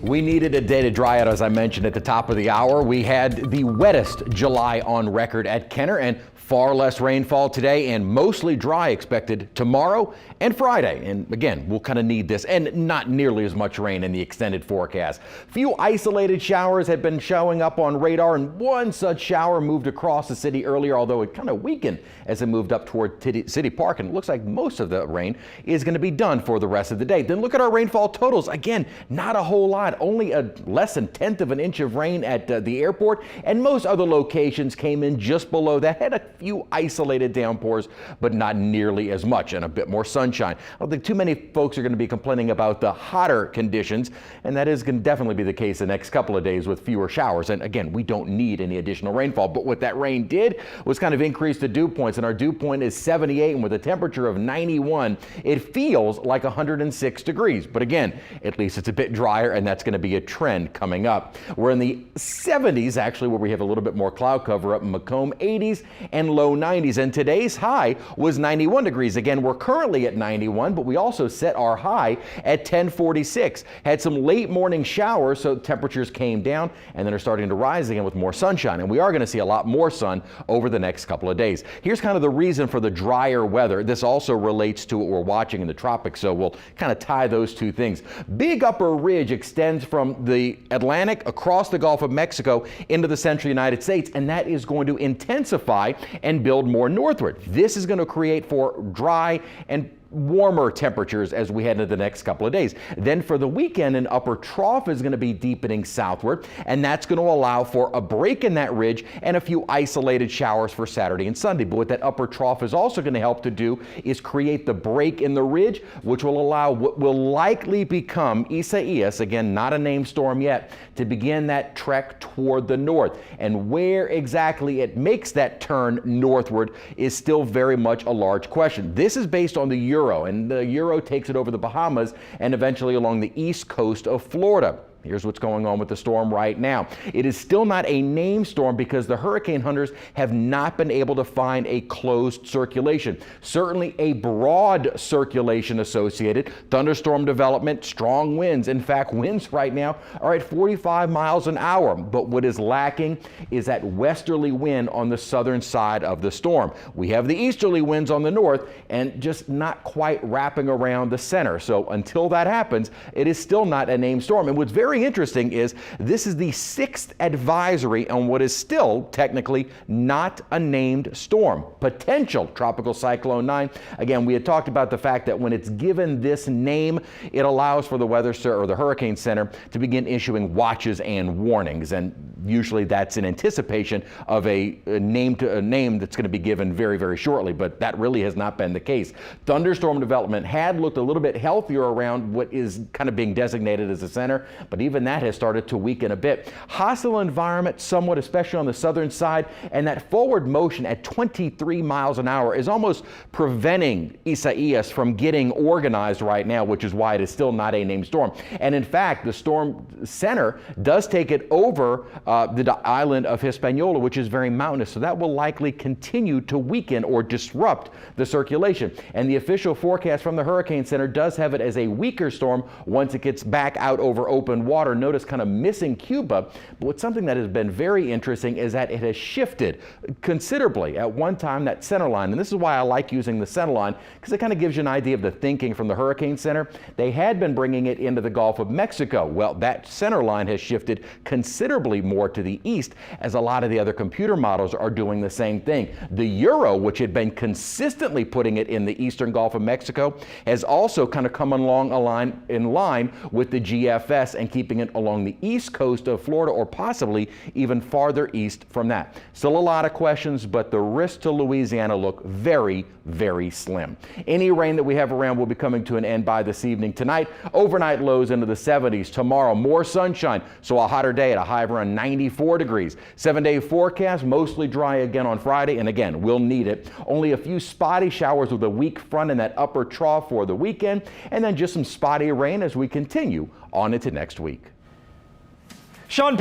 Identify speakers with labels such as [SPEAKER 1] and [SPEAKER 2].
[SPEAKER 1] We needed a day to dry out, as I mentioned at the top of the hour. We had the wettest July on record at Kenner and far less rainfall today and mostly dry expected tomorrow and Friday. And again, we'll kind of need this and not nearly as much rain in the extended forecast. Few isolated showers had been showing up on radar, and one such shower moved across the city earlier, although it kind of weakened as it moved up toward City Park. And it looks like most of the rain is going to be done for the rest of the day. Then look at our rainfall totals. Again, not a whole lot, only a less than 1/10 of an inch of rain at the airport, and most other locations came in just below that. Had a few isolated downpours, but not nearly as much, and a bit more sunshine. I don't think too many folks are going to be complaining about the hotter conditions, and that is going to definitely be the case the next couple of days with fewer showers. And again, we don't need any additional rainfall, but what that rain did was kind of increase the dew points, and our dew point is 78, and with a temperature of 91, it feels like 106 degrees. But again, at least it's a bit drier, and that's going to be a trend coming up. We're in the 70s, actually, where we have a little bit more cloud cover up in Macomb, 80s and low 90s, and today's high was 91 degrees. Again, we're currently at 91, but we also set our high at 1046. Had some late morning showers, so temperatures came down and then are starting to rise again with more sunshine, and we are going to see a lot more sun over the next couple of days. Here's kind of the reason for the drier weather. This also relates to what we're watching in the tropics, so we'll kind of tie those two things. Big upper ridge extends from the Atlantic across the Gulf of Mexico into the central United States, and that is going to intensify and build more northward. This is going to create for dry and warmer temperatures as we head into the next couple of days. Then for the weekend, an upper trough is going to be deepening southward, and that's going to allow for a break in that ridge and a few isolated showers for Saturday and Sunday. But what that upper trough is also going to help to do is create the break in the ridge, which will allow what will likely become Isaias, again, not a named storm yet, to begin that trek toward the north. And where exactly it makes that turn northward is still very much a large question. This is based on the Euro, and the Euro takes it over the Bahamas and eventually along the east coast of Florida. Here's what's going on with the storm right now. It is still not a named storm because the hurricane hunters have not been able to find a closed circulation. Certainly a broad circulation associated. Thunderstorm development, strong winds. In fact, winds right now are at 45 miles an hour. But what is lacking is that westerly wind on the southern side of the storm. We have the easterly winds on the north and just not quite wrapping around the center. So until that happens, it is still not a named storm. And what's very interesting is this is the 6th advisory on what is still technically not a named storm. Potential Tropical Cyclone 9. Again, we had talked about the fact that when it's given this name, it allows for the the Hurricane Center to begin issuing watches and warnings. And usually that's in anticipation of a name that's going to be given very, very shortly. But that really has not been the case. Thunderstorm development had looked a little bit healthier around what is kind of being designated as a center, but even that has started to weaken a bit. Hostile environment somewhat, especially on the southern side, and that forward motion at 23 miles an hour is almost preventing Isaias from getting organized right now, which is why it is still not a named storm. And in fact, the storm center does take it over the island of Hispaniola, which is very mountainous, so that will likely continue to weaken or disrupt the circulation. And the official forecast from the Hurricane Center does have it as a weaker storm once it gets back out over open water. Notice kind of missing Cuba, but what's something that has been very interesting is that it has shifted considerably. At one time, that center line, and this is why I like using the center line, because it kind of gives you an idea of the thinking from the Hurricane Center. They had been bringing it into the Gulf of Mexico. Well, that center line has shifted considerably more to the east, as a lot of the other computer models are doing the same thing. The Euro, which had been consistently putting it in the eastern Gulf of Mexico, has also kind of come along in line with the GFS and keeping it along the east coast of Florida, or possibly even farther east from that. Still a lot of questions, but the risks to Louisiana look very, very slim. Any rain that we have around will be coming to an end by this evening. Tonight, overnight lows into the 70s. Tomorrow, more sunshine, so a hotter day at a high of around 94 degrees. 7-day forecast, mostly dry again on Friday, and again, we'll need it. Only a few spotty showers with a weak front in that upper trough for the weekend, and then just some spotty rain as we continue on into next week.
[SPEAKER 2] Sean